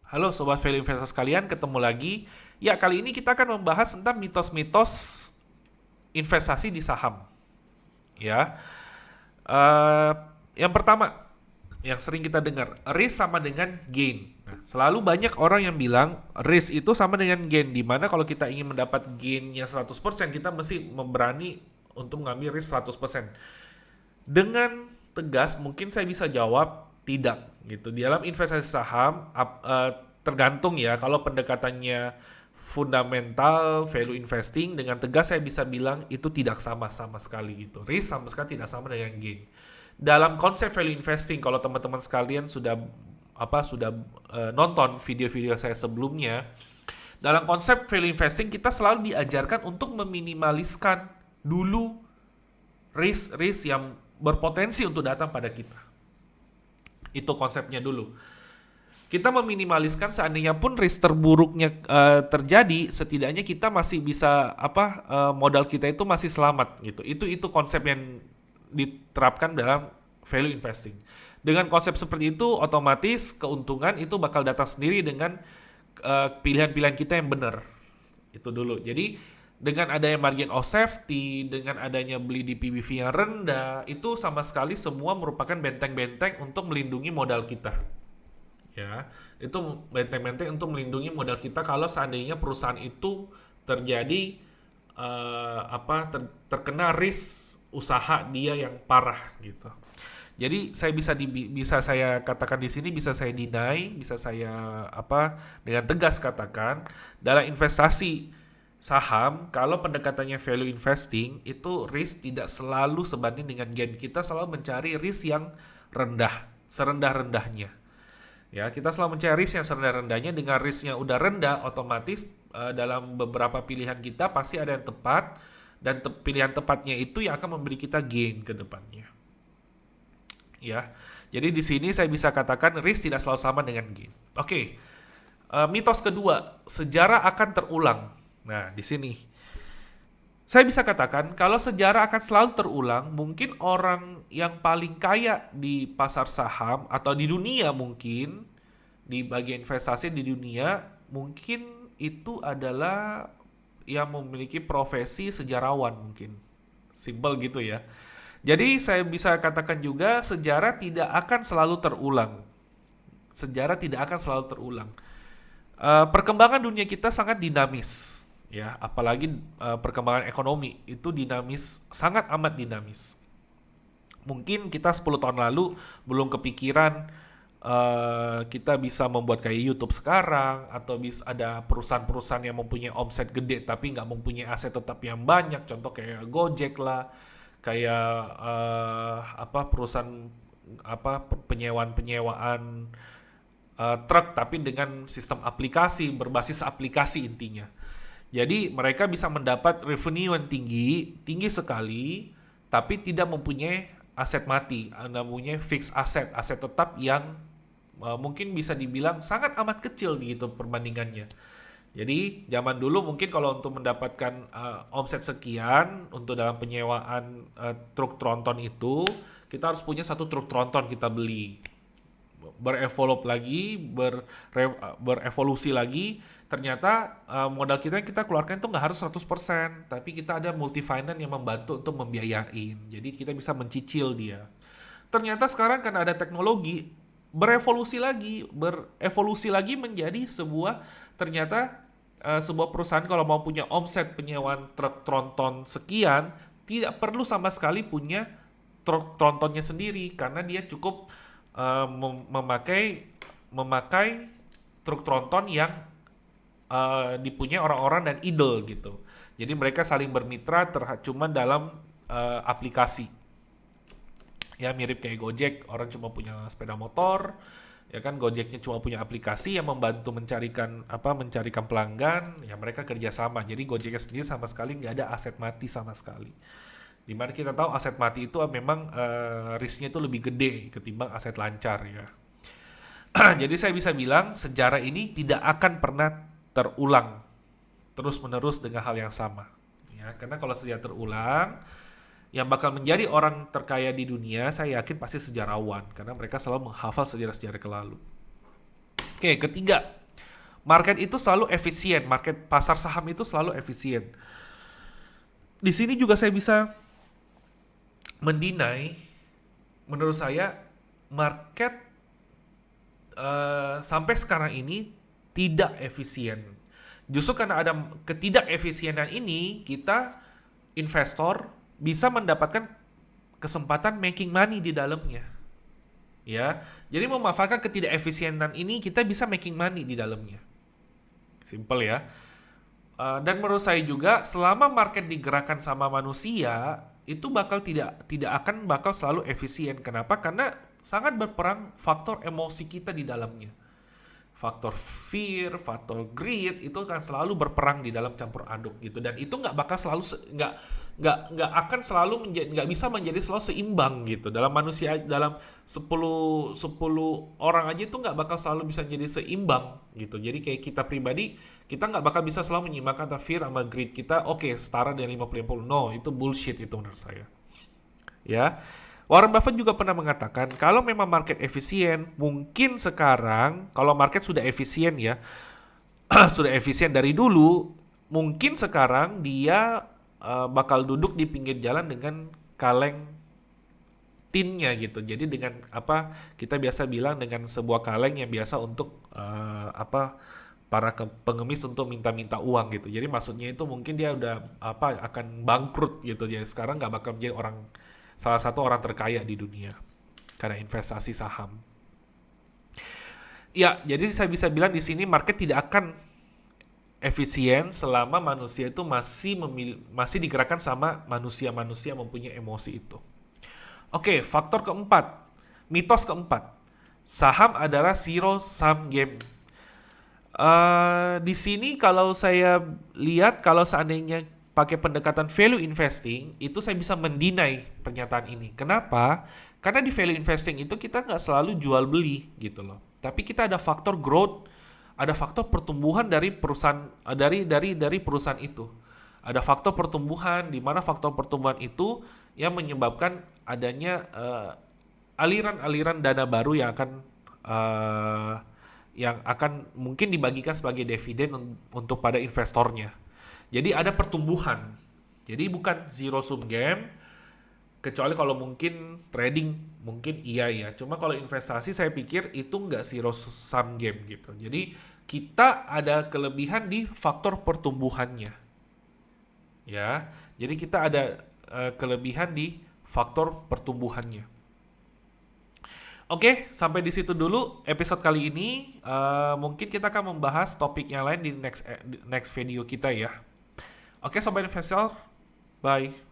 Halo Sobat Value Investor sekalian, ketemu lagi. Ya, kali ini kita akan membahas tentang mitos-mitos investasi di saham. Ya, Eh, yang pertama, yang sering kita dengar, risk sama dengan gain. Nah, selalu banyak orang yang bilang risk itu sama dengan gain, di mana kalau kita ingin mendapat gainnya 100%, kita mesti memberani untuk mengambil risk 100%. Dengan tegas mungkin saya bisa jawab tidak gitu. Di dalam investasi saham tergantung ya, kalau pendekatannya fundamental value investing, dengan tegas saya bisa bilang itu tidak sama sama sekali gitu. Risk sama sekali tidak sama dengan gain. Dalam konsep value investing, kalau teman-teman sekalian sudah nonton video-video saya sebelumnya, dalam konsep value investing kita selalu diajarkan untuk meminimaliskan dulu risk-risk yang berpotensi untuk datang pada kita. Itu konsepnya dulu. Kita meminimaliskan seandainya pun risk terburuknya terjadi, setidaknya kita masih bisa modal kita itu masih selamat gitu. Itu konsep yang diterapkan dalam value investing. Dengan konsep seperti itu, otomatis keuntungan itu bakal datang sendiri dengan pilihan-pilihan kita yang benar. Itu dulu. Jadi dengan adanya margin of safety, dengan adanya beli di PBV yang rendah, itu sama sekali semua merupakan benteng-benteng untuk melindungi modal kita. Ya, itu benteng-benteng untuk melindungi modal kita kalau seandainya perusahaan itu terjadi terkena risk usaha dia yang parah gitu. Jadi saya bisa saya katakan di sini, bisa saya deny, bisa saya dengan tegas katakan, dalam investasi saham, kalau pendekatannya value investing, itu risk tidak selalu sebanding dengan gain. Kita selalu mencari risk yang rendah, serendah-rendahnya. Ya, kita selalu mencari risk yang serendah-rendahnya. Dengan risknya udah rendah, otomatis dalam beberapa pilihan kita pasti ada yang tepat, dan pilihan tepatnya itu yang akan memberi kita gain ke depannya. Ya, jadi di sini saya bisa katakan risk tidak selalu sama dengan gain. Oke, mitos kedua, sejarah akan terulang. Nah, di sini saya bisa katakan kalau sejarah akan selalu terulang, mungkin orang yang paling kaya di pasar saham atau di dunia, mungkin di bagian investasi di dunia, mungkin itu adalah yang memiliki profesi sejarawan mungkin. Simple gitu ya. Jadi saya bisa katakan juga sejarah tidak akan selalu terulang. Sejarah tidak akan selalu terulang. Perkembangan dunia kita sangat dinamis, ya, apalagi perkembangan ekonomi itu dinamis, sangat amat dinamis. Mungkin kita 10 tahun lalu belum kepikiran kita bisa membuat kayak YouTube sekarang, atau bisa ada perusahaan-perusahaan yang mempunyai omset gede tapi nggak mempunyai aset tetap yang banyak, contoh kayak Gojek lah, kayak perusahaan penyewaan truk tapi dengan sistem aplikasi, berbasis aplikasi intinya. Jadi mereka bisa mendapat revenue yang tinggi, tinggi sekali, tapi tidak mempunyai aset mati, mempunyai fixed aset, aset tetap yang mungkin bisa dibilang sangat amat kecil gitu perbandingannya. Jadi zaman dulu mungkin kalau untuk mendapatkan omset sekian untuk dalam penyewaan truk tronton itu, kita harus punya satu truk tronton kita beli. Berevolusi lagi, ternyata modal kita yang kita keluarkan itu nggak harus 100%, tapi kita ada multi finance yang membantu untuk membiayain. Jadi kita bisa mencicil dia. Ternyata sekarang karena ada teknologi, berevolusi lagi menjadi ternyata sebuah perusahaan kalau mau punya omset penyewaan truk tronton sekian, tidak perlu sama sekali punya truk trontonnya sendiri, karena dia cukup memakai truk tronton yang dipunyai orang-orang dan idle gitu. Jadi mereka saling bermitra cuman dalam aplikasi. Ya, mirip kayak Gojek, orang cuma punya sepeda motor, ya kan. Gojeknya cuma punya aplikasi yang membantu mencarikan pelanggan, ya mereka kerjasama. Jadi Gojeknya sendiri sama sekali nggak ada aset mati sama sekali. Dimana kita tahu aset mati itu memang risknya itu lebih gede ketimbang aset lancar ya. Jadi saya bisa bilang sejarah ini tidak akan pernah terulang terus menerus dengan hal yang sama. Ya, karena kalau sejarah terulang, yang bakal menjadi orang terkaya di dunia, saya yakin pasti sejarawan, karena mereka selalu menghafal sejarah-sejarah ke lalu. Oke, ketiga, market itu selalu efisien, market pasar saham itu selalu efisien. Di sini juga saya bisa mendinai, menurut saya market sampai sekarang ini tidak efisien. Justru karena ada ketidakefisienan ini, kita investor bisa mendapatkan kesempatan making money di dalamnya. Ya, jadi memanfaatkan ketidakefisienan ini kita bisa making money di dalamnya. Simple ya. Dan menurut saya juga selama market digerakkan sama manusia itu tidak akan bakal selalu efisien. Kenapa? Karena sangat berperang faktor emosi kita di dalamnya. Faktor fear, faktor greed itu kan selalu berperang di dalam campur aduk gitu, dan itu nggak bakal selalu nggak akan selalu menjadi, nggak bisa menjadi selalu seimbang gitu. Dalam manusia, dalam 10 orang aja itu nggak bakal selalu bisa jadi seimbang gitu. Jadi kayak kita pribadi, kita nggak bakal bisa selalu menyeimbangkan antara fear sama greed kita. Oke, setara dengan 50-50. No, itu bullshit itu menurut saya. Ya. Warren Buffett juga pernah mengatakan kalau memang market efisien, mungkin sekarang kalau market sudah efisien ya, sudah efisien dari dulu, mungkin sekarang dia bakal duduk di pinggir jalan dengan kaleng tinnya gitu. Jadi dengan apa kita biasa bilang dengan sebuah kaleng yang biasa untuk para pengemis untuk minta-minta uang gitu. Jadi maksudnya itu mungkin dia udah akan bangkrut gitu. Jadi sekarang nggak bakal menjadi salah satu orang terkaya di dunia karena investasi saham. Ya, jadi saya bisa bilang di sini market tidak akan efisien selama manusia itu masih digerakkan sama manusia-manusia yang mempunyai emosi itu. Oke, faktor keempat, mitos keempat, saham adalah zero sum game. Di sini kalau saya lihat, kalau seandainya pakai pendekatan value investing, itu saya bisa mendinai pernyataan ini. Kenapa? Karena di value investing itu kita nggak selalu jual beli gitu loh. Tapi kita ada faktor growth, ada faktor pertumbuhan dari perusahaan dari perusahaan itu. Ada faktor pertumbuhan, di mana faktor pertumbuhan itu yang menyebabkan adanya aliran-aliran dana baru yang akan mungkin dibagikan sebagai dividen untuk pada investornya. Jadi ada pertumbuhan. Jadi bukan zero sum game, kecuali kalau mungkin trading mungkin iya ya. Cuma kalau investasi saya pikir itu nggak zero sum game gitu. Jadi kita ada kelebihan di faktor pertumbuhannya. Ya. Jadi kita ada kelebihan di faktor pertumbuhannya. Oke, sampai di situ dulu episode kali ini. Mungkin kita akan membahas topik yang lain di next video kita ya. Oke, Sobat Investor, bye.